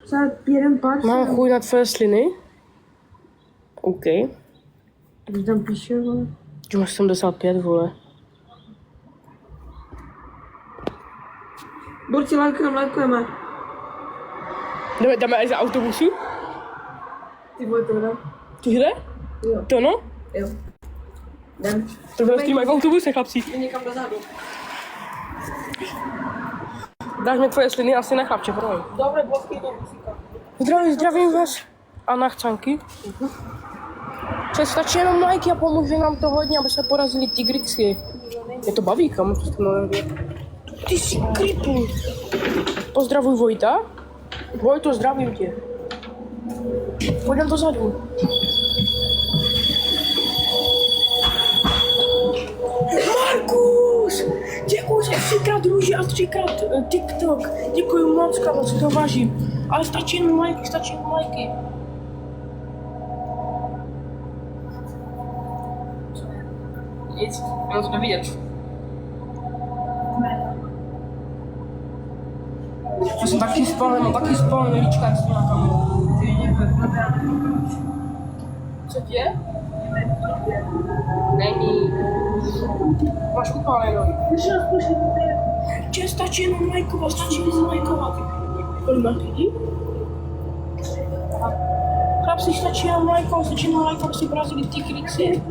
Za jeden pár. Mám chuť na tvoje sliny. OK. Když tam píše, vole. Ty máš 75, vole. Borci, lajkujeme. Jdeme až za autobusu? Ty vole, to ne? Tyhle? Jo. To no? Jo. Jdem. To bude stream v autobuse, chlapci. Jdi někam dozadu. Dáš mi tvoje sliny asi na chlapče, promiň. Dobre, bosky, to musíka. Zdravím vás. A na chcánky. Stačí jenom lajky a pomůže nám to hodně, aby se porazili tigrixy. Mě to baví, kam? Ty jsi creepy. Pozdravuj Vojta. Vojto, zdravím tě. Půjdem dozadu. Markus! Děkuji za 3x růži a 3x TikTok. Děkuji moc, kámo, si to vážím. Ale stačí jenom lajky, Nic, jenom to nevidět. Já jsem taky spálený, lička, jak jsem měla kamu. Co ti je? Není. Máš upálenou. Če, stačí jenom lajkovat. Kolik máš lidí? Chlapci, stačí jenom lajkovat, aby si porazili ty kriksy.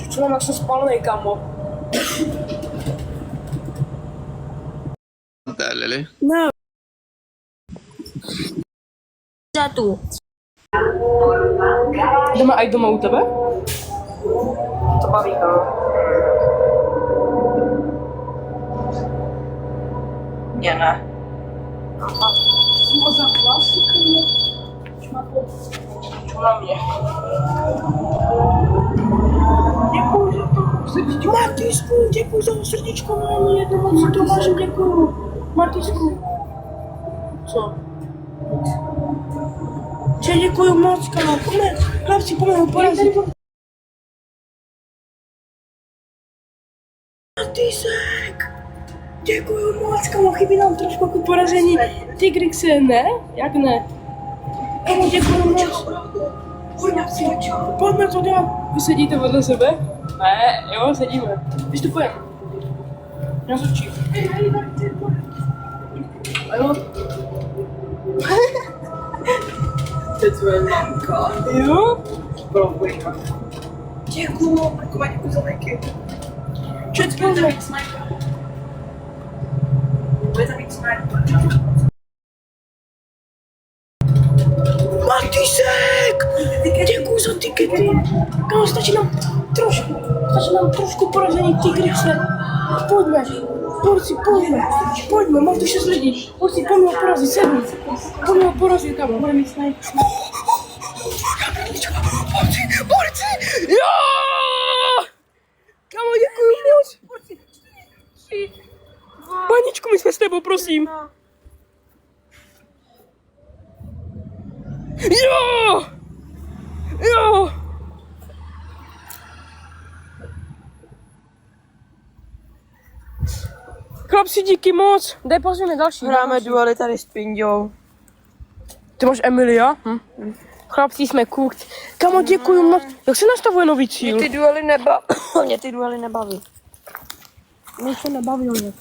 Co mám, jak jsem spálený, kamo? Tälle. No. Za tu. Jdeme aj doma u tebe? To baví, no. Mě ne. Aha. Co za plastika, Čo na mě? Děkuju za to srdíčko. Martisku, děkuju za srdíčko, mám jedno moc si to vážím, děkuju. Martisku. Co? Če, děkuju moc, kámo, pojďme, chlapci, pojďme ho porazit. Martisek, děkuju moc, kámo, chybí nám trošku k porazení Tigrixe, ne? Jak ne? Kámo, děkuju moc. Pojďme to dělat. Vy sedíte vedle sebe? Ne, jo, sedíme. Vystupujeme. Já začím. A jo. To je tvoje mamka. Jo? Probujka. Děkuju, Markova, děkuju za lajky. Čet, pojďme. Bude tam mít smajka. Martisek! Děkuju za tikety. Kámo, stačí nám trošku porazení Tigrixe. Pojďme. Porci, pojďme, mám tu 6 lidí. Porci, pojďme ho porazit, sedmi. Pojďme ho porazit, kámo, bude mít snajku. Porci! Jo! Kámo, děkuju moc. Paničku, my jsme s tebou, prosím. Jo! Jo! Chlapci, díky moc. Dej pozvěme další. Hráme duely tady s Pinďou. Ty máš Emilia? Chlapci, jsme cooked. Kamo, děkuju moc. Jak se nastavuje nový cíl? Mě ty duely nebaví. Mě se nebaví, ale.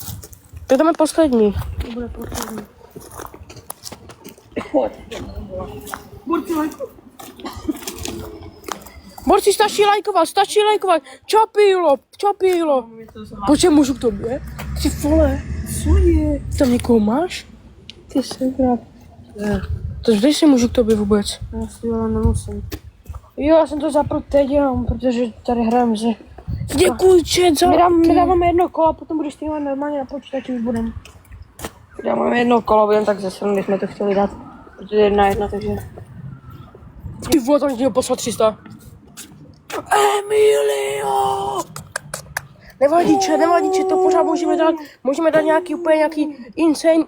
To jdeme poslední. To bude poslední. Borci, stačí lajkovat. Čapilo. Počkej, můžu k tobě? Ty vole, co je? Tam někoho máš? Ty sekra. To zdej si můžu k tobě vůbec. Já si ale nemusím. Jo, já jsem to zapl teď jenom, protože tady hrajeme se. Děkuji, čet, za My dáváme jedno kolo a potom budeš streamovat normálně na počítači, už budem. Dáváme jedno kolo, budem tak zase, když jsme to chtěli dát. Protože 1-1, takže... Ty vole, tam chtěl poslat 300. Emilio! Nevadí, to pořád můžeme dát nějaký insane.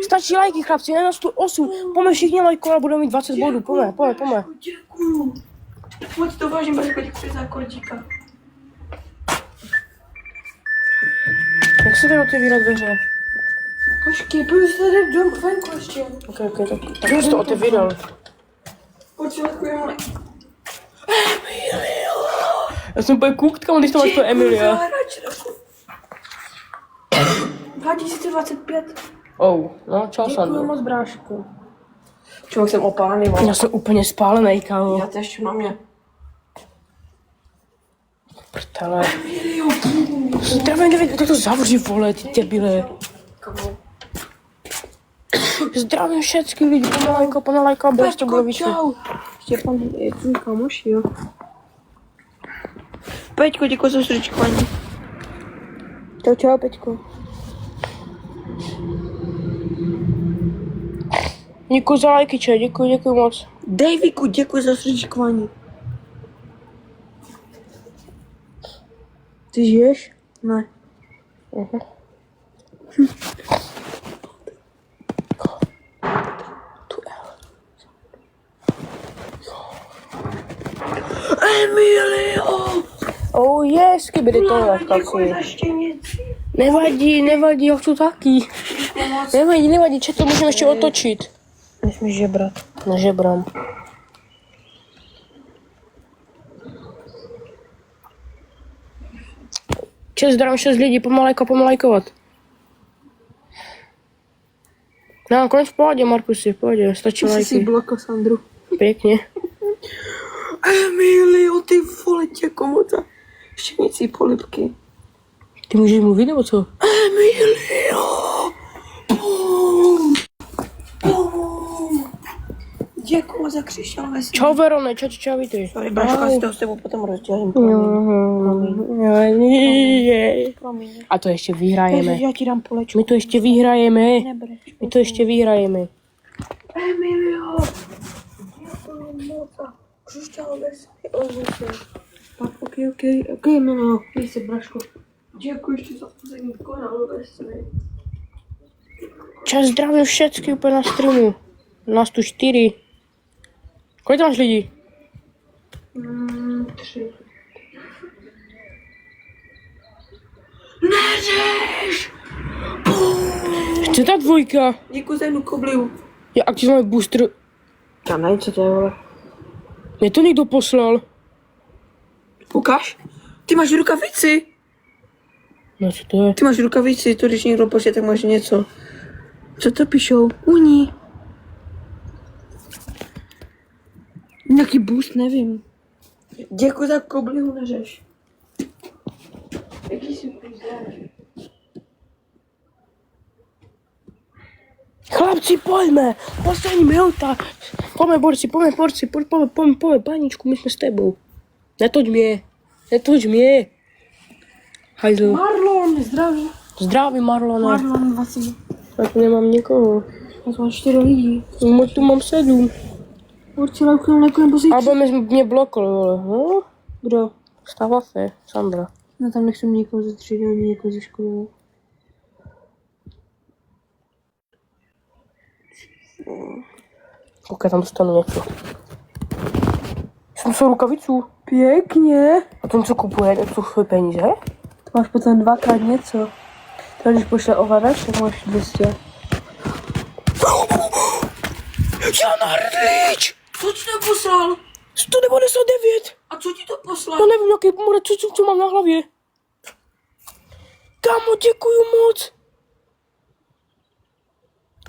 Stačí lajky, chlapci, ne na 108. Pojďme všichni lajkovat a budeme mít 20 bodů, pojďme. Děkuju. Moc to vážím, Barko, děkuji za kordíka. Jak se jde otevírat dveře? Počkej, pojď se tady venku ještě. Ok, tak jsi to otevíral. Pojď si děkujeme. Já jsem úplně koukal, kam když to máš to Emilia. 2025. Oh, no čau Děkuji Sandro. moc, brášku. Člověk jsem opálený, Já jsem úplně spálený, kámo. Já to ještě na mě. Prtele. Zdravím, nevědět, tak to zavři, vole, ty debile. Zdravím všecky lidi, pomalajka, bez to bylo víc. Čau. Štěpán je tvůj kamoš, jo. Peťko, děkuji za srdečkování. Čau, Peťko. Děkuji za lajky, če, děkuji moc. Daviku, děkuji za srdečkování. Ty žiješ? Ne. Emilio! Oh yes, kybedy to je, Děkuji chlapci. za štěnici. Nevadí, já chci taky. Nevadí, če to můžeme ještě otočit. Nesmíš žebrat. Nežebrám. Zdravím 6 lidí, pomalajkovat. No, konec v pohodě, Markusi, v pohodě, stačí Jsi si lajky. bloko, Sandru. Pěkně. Emilio, ty vole, komu ta štěnicí polipky. Ty můžeš mluvit, nebo co? Emilio! Bum! Bum! Děkuji za křišťálové sny. Čau Verone, čau, vítej. Sorry, Braško, já si to s tebou potom rozdělím. Promiň. A to ještě vyhrajeme. Já ti dám polečku. My to ještě vyhrajeme. Nebereš. Emilio! Děkuji moc za křišťálové sny. Ok, Emilio. Dej se, Braško. Děkuji ještě za poslední korálové sny. Zdravím všecky úplně na streamu. Nás tu 4. Kolik máš lidí? 3. Neřeš! Co ta dvojka? Děkuji za jednu koblihu. Já aktivujeme booster. Já nevím, co to je, vole. Mě to někdo poslal. Ukáž? Ty máš rukavici. No co to je? Ty máš rukavici, to když někdo pošle, tak máš něco. Co to píšou? Uni. Nějaký boost, nevím. Děkuji za koblihu, neřeš. Jaký jsi půjde? Chlapci, pojďme! Poslední minuta! Pojďme, borci, pojďme, paničku, my jsme s tebou. Netoč mě! Hajzl. Marlon, zdraví. Zdravím, Marlone. Marlon, 20. Já tu nemám nikoho. Já mám 4 lidí. No, tu mám 7. Určitě nekonám pozici. Albo mě blokl, vole. No, Kdo? stává fe, Sandra. No tam nechci někoho ze třídy, ani někoho ze školy. Pokud tam dostanu něco. Jsem se rukavicu. Pěkně. A to něco kupuje, něco svoje peníze? To máš potom 2x něco. To když pošle ovladač, tak máš 200. Jan Hrdlič! Co ti to poslal? 199! A co ti to poslal? No nevím, jaký mure, co mám na hlavě. Kámo, děkuju moc.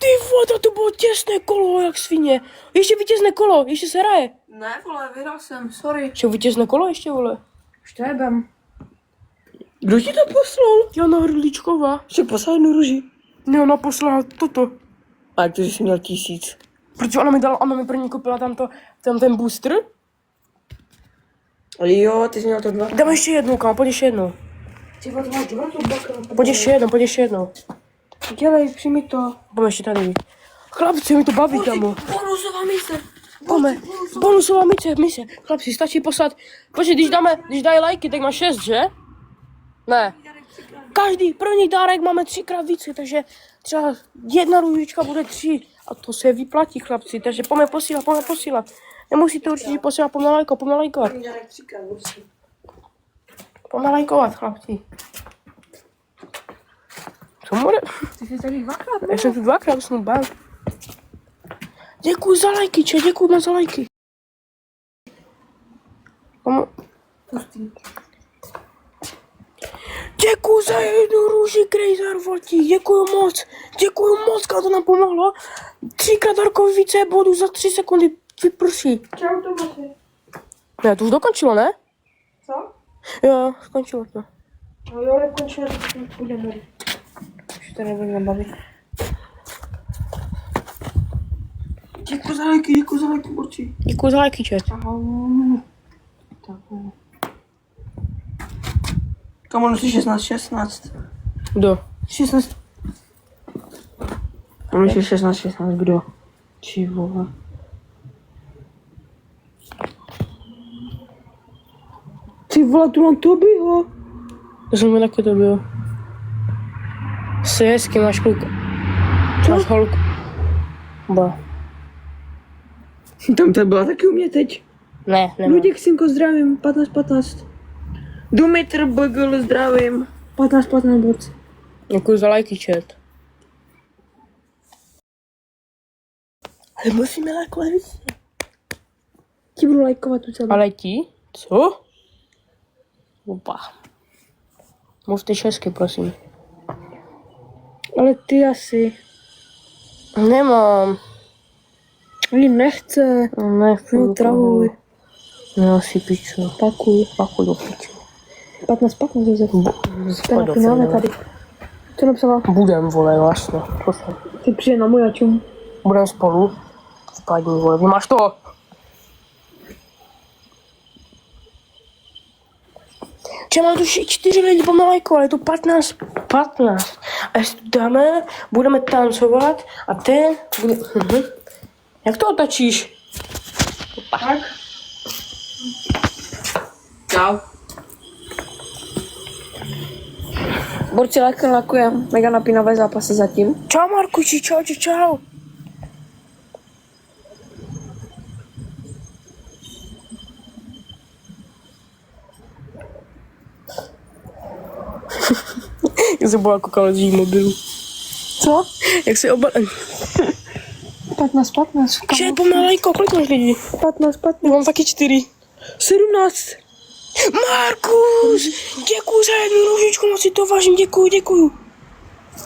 Ty vole, to bylo těsné kolo, jak svině. Ještě vítězné kolo, ještě se hraje. Ne, vole, vyhrál jsem, sorry. Ještě vítězné kolo ještě, vole. Štébem. Kdo ti to poslal? Jana Hrdličková. Že poslal jednu růži. Ne, ona poslala toto. A to jsi měl 1000. Protože ona mi první koupila tam ten booster. Jo, ty jsi měl to 2. Dáme ještě jednou, kámo, pojď ještě jednou. Ty vole, to máš 2 to dvakrát. Pojď ještě jednou. Dělej, přijmi to. Pojď ještě tady. Chlapci, mi to baví, kámo. Bonusová mise. Pojďme, bonusová mise. Chlapci, stačí poslat. Počkej, když dají lajky, tak má 6, že? Ne. Každý první dárek máme 3x více, takže třeba jedna růžička bude 3. A to se vyplatí, chlapci, takže pojďme posílat. Nemusíte určitě posílat pomalejkovat. Pomalejkovat, chlapci. Co bude? Ty jsi tady dvakrát, Já jsem tu dvakrát jsem bál. Děkuji za lajky, děkuji moc za lajky. Pustý. Děkuji za jednu růži, Krejzar Voltík, děkuji moc, to nám pomohlo. 3krát Darkovi více bodů za 3 sekundy, vyprší. Čau, Tomáši. Ne, to už dokončilo, ne? Co? Jo, skončilo to. No jo, dokončil, půjdeme. Už to nebudeme bavit. Děkuji za lajky, borci. Děkuji za lajky, chat. Ahoj. Tak, Kam on si 16. Kdo? 16. On si 16, kdo? Či vole. Ty vole, tu mám Tobyho. To jsem mi taky to byl. Jsi hezky, máš kluka. Máš holku. Ba. Tam to byla taky u mě teď. Ne, nemám. Luděk, synko, zdravím. 15. Dumitr Bogl, zdravím. 15 borci. Děkuji za lajky, chat. Ale musíme lajkovat víc. Ti budu lajkovat tu celou. Ale ti? Co? Opa. Mluvte česky, prosím. Ale ty asi. Nemám. Ani nechce. Nechci. Travuj. No si piču. Pakuj do piču. 15, Josef. To je na finále tady. Co napsala? Budem, vole, vlastně. Ty přijde na můj ačum. Budem spolu. Spadni, vole, máš to. Če mám tu 4 lidi pomalejko, ale je to 15. A jestli to dáme, budeme tancovat a ten bude... Jak to otočíš? Tak. Čau. Borci lakujem. Mega napínavé zápasy zatím. Čau Markuši, čau. Jak se byla koukala z mobilu. Co? Jak se oba... 15. Že pomalejko, kolik máš lidí? 15. Já mám taky 4. 17. Markus, děkuji za jednu růžičku, moc si to vážím, děkuji. 2,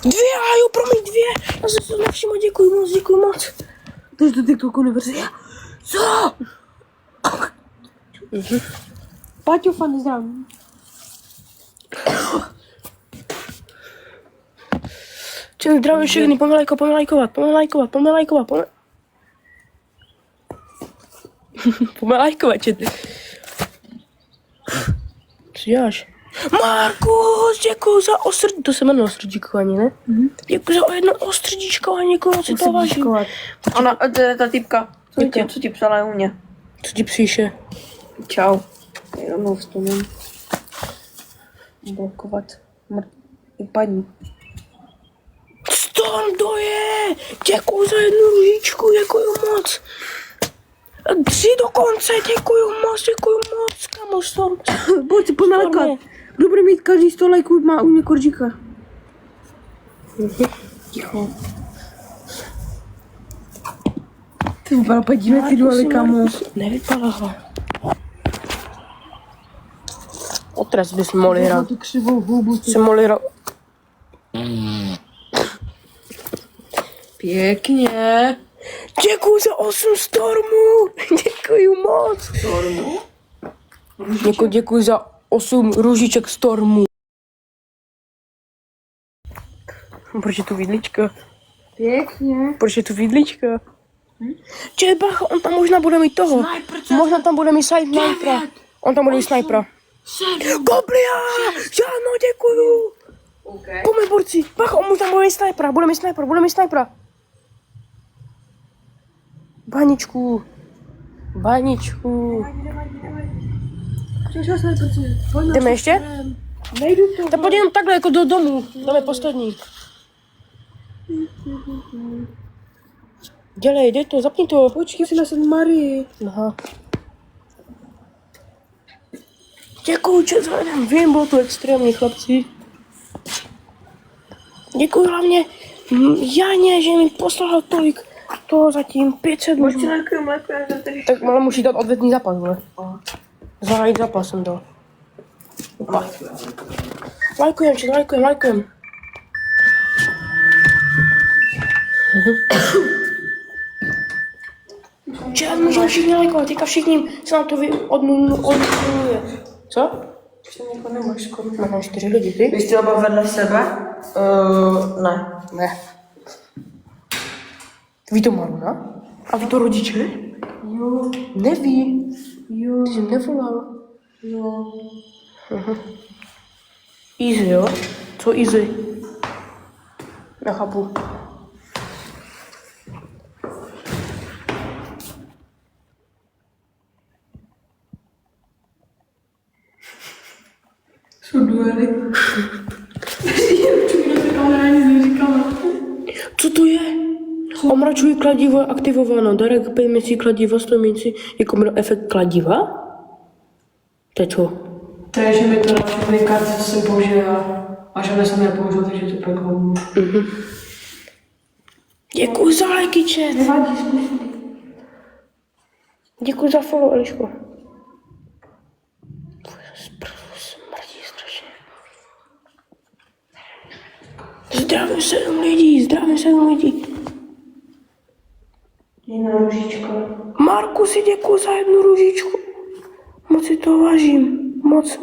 a jo, promiň, 2. Já jsem se nevšiml, děkuji moc. Takže to TikToku univerzita. Co? Páťo, fan, zdravím. Čili zdravím všechny, pomalejkovat. Pomalejkovat, čet. Co děláš? Markus, děkuji za to se jmenuje ostrdíkování, ne? Děkuji za jedno ostrdíčkování, děkuji moc si to vážím. Ona, ta typka, co ti psala u mě? Co ti píše? Čau. Jenom vzpomínám. Blokovat. Vypadni. Storm doje! Děkuji za jednu růžičku, děkuji moc. 3 dokonce, děkuji moc, kamo, Storm. Pojď si pomalejkat. Kdo bude mít každý 100 lajků, má u mě koržíka. Ticho. Ty vůbec podívej ty duely, kamo. Nevypadá ho. Otras bys mohli hrát. Tu křivou hubu. Se mohli hrát. Pěkně. Děkuji za 8 Stormů. Děkuji moc. Stormu? Děkuji za 8 růžiček Stormů. Proč je tu vidlička? Pěkně. Proč je tu vidlička? Če, bacha, on tam možná bude mít toho. Možná tam bude mít snipera. On tam bude mít snipera. Goblia! Žáno, děkuju. Okay. Pojďme, borci. Bacha, on tam bude mít snipera. Bude mít snipera. Baničku. Jdeme ještě? Nejdu to. Tak pojď jenom takhle, jako do domu. Jdeme poslední. Dělej, dej to, zapni to. Počkej si na St. Marii. Aha. Děkuju, že zvedem. Vím, bylo to extrémní, chlapci. Děkuju hlavně Janě, že mi poslal tolik toho zatím 500 Počkej, možná. mléko, já to tady... Tak ale musí dát odvetný zápas, vole. Zahájit zápas jsem dal. Opa. Lajkujem. Čas, můžeme všichni lajkovat, teďka všichni se nám to odnuluje. Co? Ještě někoho nemáš skoro. Mám 4 lidi, ty? Vy jste oba vedle sebe? Ne. Ne. Ví to Maruna? A ví to rodiče? Jo, Neví. jo, Ty jsi nevolal. jo. Easy, jo? Co easy? Nechápu. Jsou duely. Co to je? Omračují kladivo aktivováno. Darek 5 měsíc kladiva, 100 měsíc. Jako měl efekt kladiva? To je co? To je, že mi to na všechny karty, co jsem použil a žádné jsem nepoužil, takže to pak hodně. Děkuji za lajky, chat. Nevadí, zkušený. Děkuji za follow, Eliško. Smrdí strašně. Zdravím 7 lidí. Jedna ružička. Marku, si děkuji za 1 růžičku. Moc si to vážím. Moc.